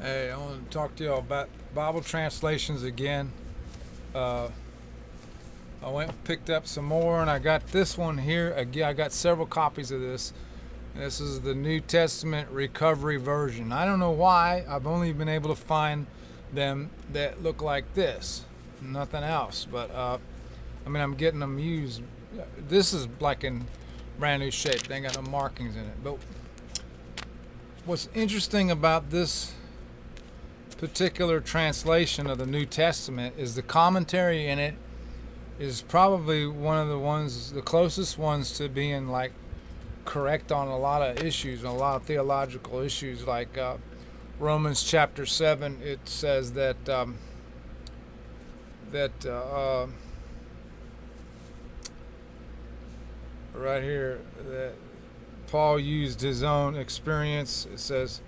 Hey, I want to talk to y'all about Bible translations again. Uh, I went and picked up some more, and I got this one here. Again, I got several copies of this. This is the New Testament Recovery Version. I don't know why. I've only been able to find them that look like this, nothing else. But I'm getting them used. This is like in brand new shape. They ain't got no markings in it. But what's interesting about this particular translation of the New Testament is the commentary in it is probably one of the closest ones to being like correct on a lot of issues, a lot of theological issues. Like Romans chapter 7, it says that right here that Paul used his own experience. It says,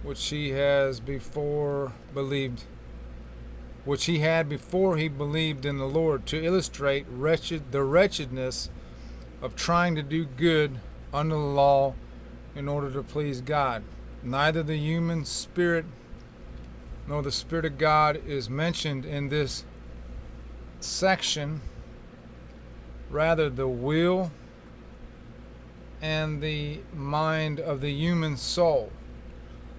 which he has before believed, which he had before he believed in the Lord, to illustrate the wretchedness of trying to do good under the law in order to please God. Neither the human spirit nor the Spirit of God is mentioned in this section, rather the will and the mind of the human soul,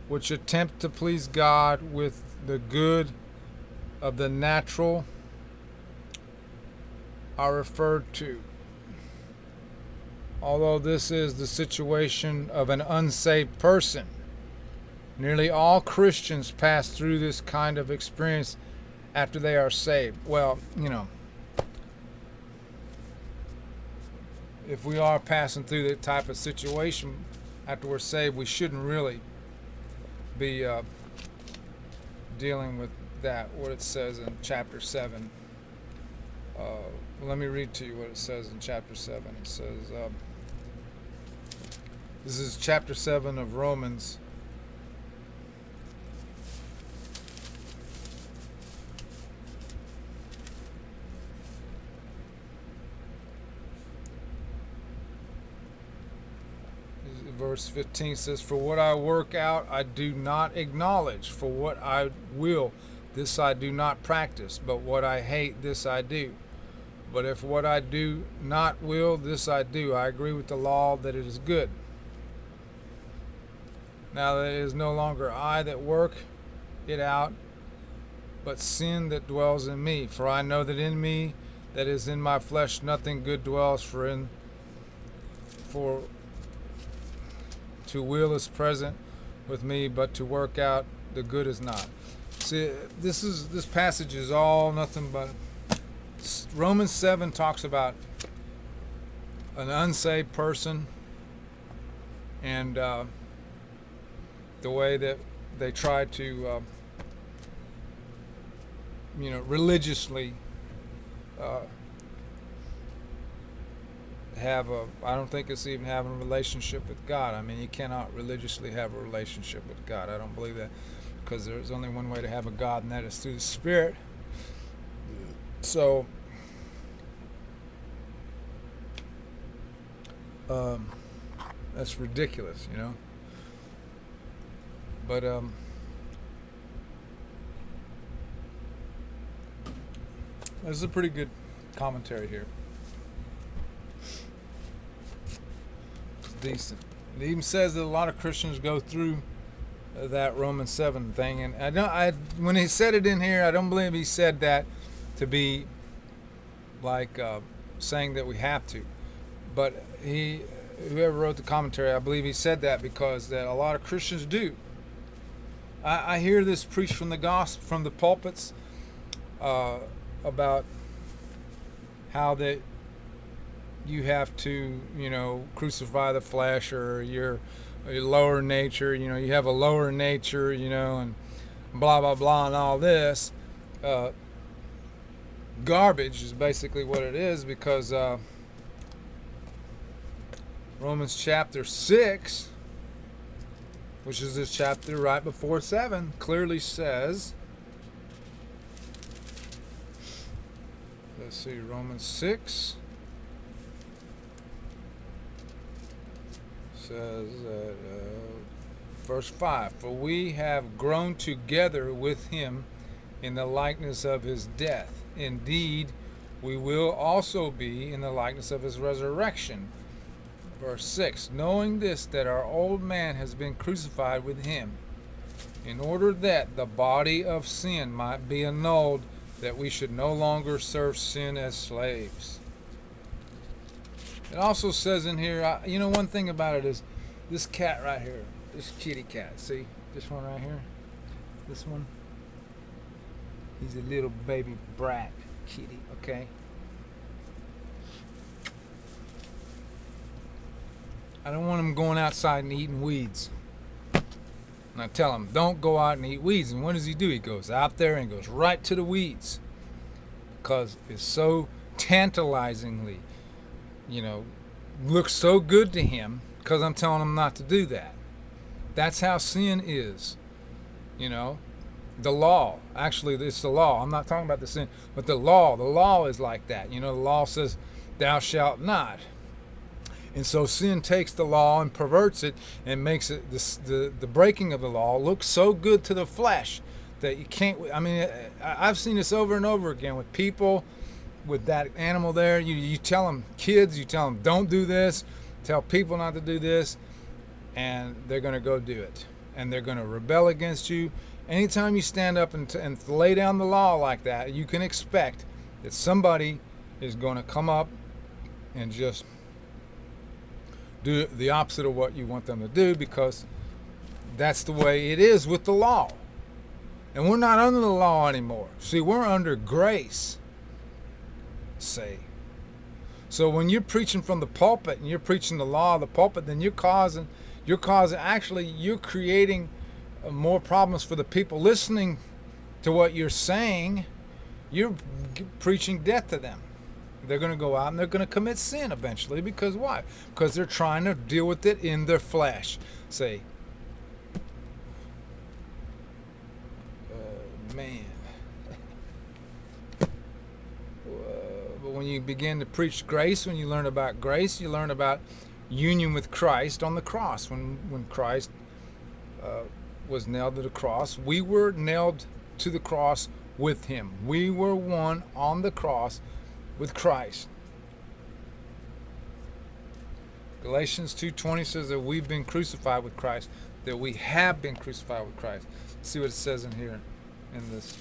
which attempt to please God with the good of the natural, are referred to. Although this is the situation of an unsaved person, nearly all Christians pass through this kind of experience after they are saved. Well, if we are passing through that type of situation after we're saved, we shouldn't really be dealing with that, what it says in chapter 7. Let me read to you what it says in chapter 7. It says, this is chapter 7 of Romans. Verse 15 says, for what I work out I do not acknowledge, for what I will, this I do not practice, but what I hate, this I do. But if what I do not will, this I do. I agree with the law that it is good. Now that it is no longer I that work it out, but sin that dwells in me. For I know that in me, that is in my flesh, nothing good dwells, for to will is present with me, but to work out the good is not. See, this passage is all nothing but Romans 7 talks about an unsaved person and the way that they try to religiously I don't think it's even having a relationship with God. I mean, you cannot religiously have a relationship with God. I don't believe that, because there's only one way to have a God, and that is through the Spirit. So that's ridiculous, but this is a pretty good commentary here. Decent. It even says that a lot of Christians go through that Romans 7 thing, and when he said it in here, I don't believe he said that to be like saying that we have to, but whoever wrote the commentary, I believe he said that because that a lot of Christians do. I hear this preached from the gospel, from the pulpits, about how that you have to, crucify the flesh, or your lower nature, you have a lower nature, and blah, blah, blah, and all this. Garbage is basically what it is, because Romans chapter 6, which is this chapter right before 7, clearly says, let's see, Romans 6 says that verse 5, for we have grown together with him in the likeness of his death. Indeed, we will also be in the likeness of his resurrection. Verse 6, knowing this, that our old man has been crucified with him, in order that the body of sin might be annulled, that we should no longer serve sin as slaves. It also says in here, one thing about it is this cat right here, this kitty cat, see this one right here, this one, he's a little baby brat kitty, okay? I don't want him going outside and eating weeds. And I tell him, don't go out and eat weeds. And what does he do? He goes out there and goes right to the weeds. Because it's so tantalizingly, looks so good to him because I'm telling him not to do that. That's how sin is. The law. Actually, it's the law. I'm not talking about the sin, but the law is like that. The law says, thou shalt not. And so sin takes the law and perverts it and makes it the breaking of the law look so good to the flesh that you can't. I've seen this over and over again with people with that animal there. You tell them, kids, you tell them don't do this, tell people not to do this, and they're going to go do it. And they're going to rebel against you. Anytime you stand up and lay down the law like that, you can expect that somebody is going to come up and just do the opposite of what you want them to do, because that's the way it is with the law. And we're not under the law anymore. See, we're under grace. Say. So when you're preaching from the pulpit and you're preaching the law of the pulpit, then you're creating more problems for the people listening to what you're saying. You're preaching death to them. They're going to go out and they're going to commit sin eventually. Because why? Because they're trying to deal with it in their flesh. Say, man. But when you begin to preach grace, when you learn about grace, you learn about union with Christ on the cross. When Christ was nailed to the cross, we were nailed to the cross with him. We were one on the cross with Christ. Galatians 2:20 says that we've been crucified with Christ, that we have been crucified with Christ. Let's see what it says in here, in this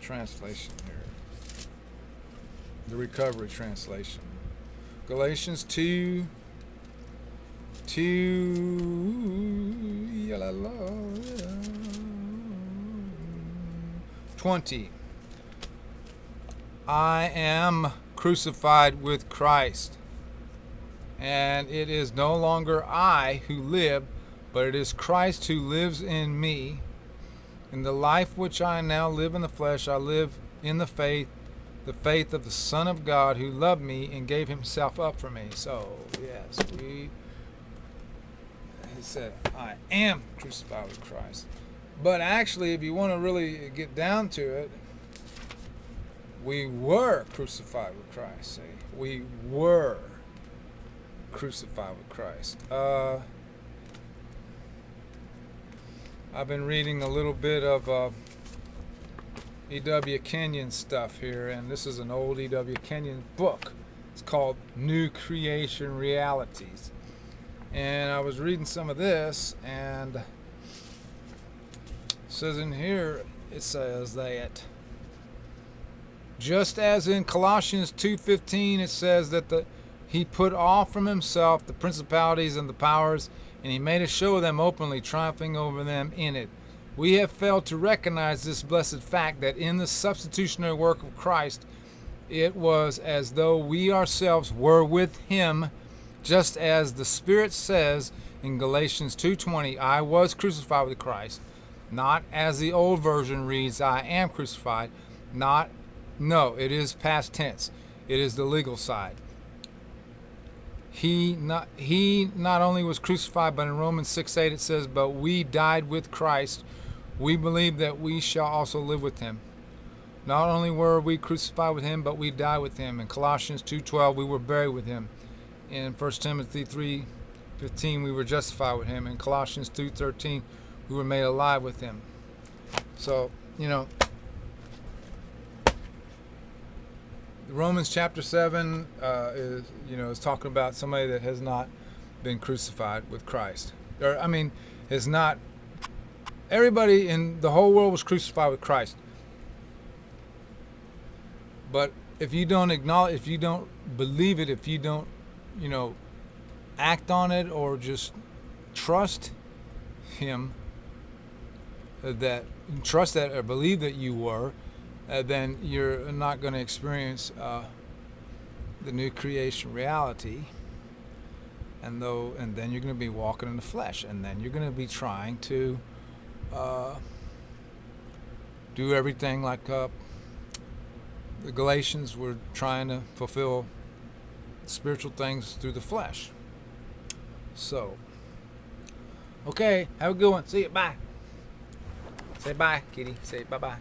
translation here, the Recovery Translation. Galatians 2:20. I am crucified with Christ, and it is no longer I who live, but it is Christ who lives in me. In the life which I now live in the flesh, I live in the faith of the Son of God who loved me and gave himself up for me. So, yes, he said, I am crucified with Christ. But actually, if you want to really get down to it, we were crucified with Christ. See? We were crucified with Christ. I've been reading a little bit of E.W. Kenyon stuff here, and this is an old E.W. Kenyon book. It's called New Creation Realities. And I was reading some of this, and it says in here, it says that just as in Colossians 2:15, it says that he put off from himself the principalities and the powers, and he made a show of them openly, triumphing over them in it. We have failed to recognize this blessed fact that in the substitutionary work of Christ, it was as though we ourselves were with him, just as the Spirit says in Galatians 2:20, I was crucified with Christ. Not as the old version reads, I am crucified. No, it is past tense. It is the legal side. He not only was crucified, but in Romans 6:8 it says, but we died with Christ. We believe that we shall also live with him. Not only were we crucified with him, but we died with him. In Colossians 2:12, we were buried with him. In 1 Timothy 15, we were justified with him. In Colossians 2:13, we were made alive with him. So, Romans chapter 7 is talking about somebody that has not been crucified with Christ. Has not. Everybody in the whole world was crucified with Christ. But if you don't acknowledge, if you don't believe it, if you don't, act on it or just trust him, trust that or believe that you were, then you're not going to experience the new creation reality. And then you're going to be walking in the flesh, and then you're going to be trying to do everything like the Galatians were trying to fulfill spiritual things through the flesh. So, okay, have a good one. See you. Bye. Say bye, kitty. Say bye-bye.